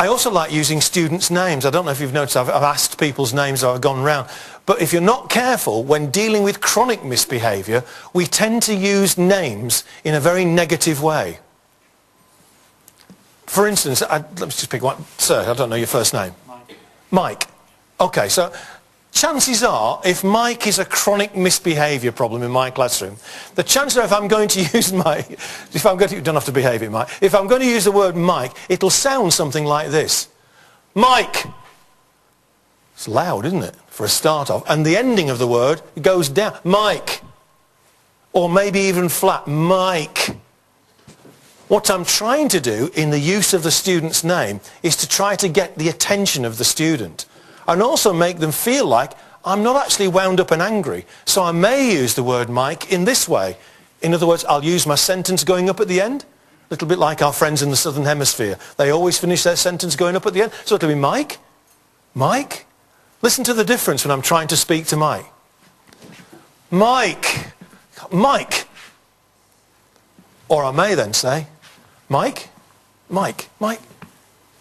I also like using students' names. I don't know if you've noticed, I've asked people's names or I've gone round. But if you're not careful, when dealing with chronic misbehaviour, we tend to use names in a very negative way. For instance, let me just pick one. Sir, I don't know your first name. Mike. Mike. Okay, so chances are, if Mike is a chronic misbehaviour problem in my classroom, the chances are if I'm going to use Mike, you don't have to behave it, Mike. If I'm going to use the word Mike, it'll sound something like this. Mike. It's loud, isn't it, for a start off. And the ending of the word goes down. Mike. Or maybe even flat. Mike. What I'm trying to do in the use of the student's name is to try to get the attention of the student and also make them feel like I'm not actually wound up and angry. So I may use the word Mike in this way. In other words, I'll use my sentence going up at the end. A little bit like our friends in the Southern Hemisphere. They always finish their sentence going up at the end. So it'll be Mike. Mike. Listen to the difference when I'm trying to speak to Mike. Mike. Mike. Or I may then say, Mike, Mike, Mike.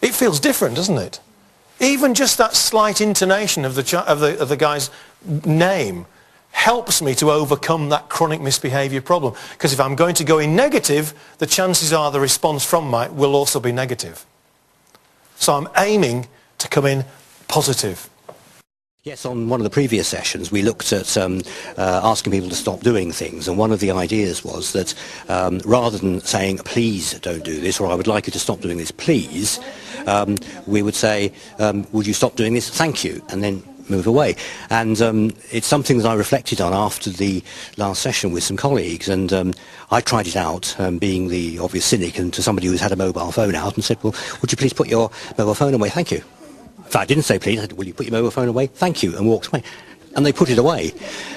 It feels different, doesn't it? Even just that slight intonation of the guy's name helps me to overcome that chronic misbehaviour problem. Because if I'm going to go in negative, the chances are the response from Mike will also be negative. So I'm aiming to come in positive. Yes, on one of the previous sessions we looked at asking people to stop doing things, and one of the ideas was that rather than saying please don't do this, or I would like you to stop doing this please, we would say would you stop doing this, thank you, and then move away. And it's something that I reflected on after the last session with some colleagues, and I tried it out, being the obvious cynic, and to somebody who's had a mobile phone out, and said, well, would you please put your mobile phone away, thank you. In fact, I didn't say please, I said, will you put your mobile phone away? Thank you, and walked away. And they put it away.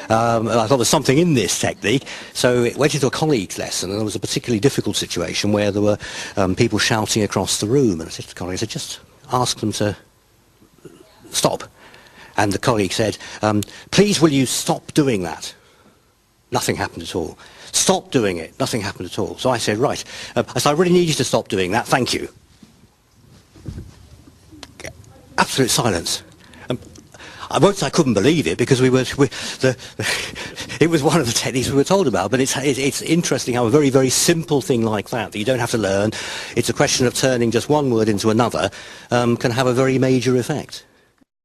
And I thought there's something in this technique, so it went into a colleague's lesson, and there was a particularly difficult situation where there were people shouting across the room, and I said to the colleague, I said, just ask them to stop. And the colleague said, please will you stop doing that? Nothing happened at all. Stop doing it. Nothing happened at all. So I said, right, I said, I really need you to stop doing that, thank you. Absolute silence. I won't say I couldn't believe it, because it was one of the techniques we were told about, but it's interesting how a very, very simple thing like that you don't have to learn, it's a question of turning just one word into another, can have a very major effect.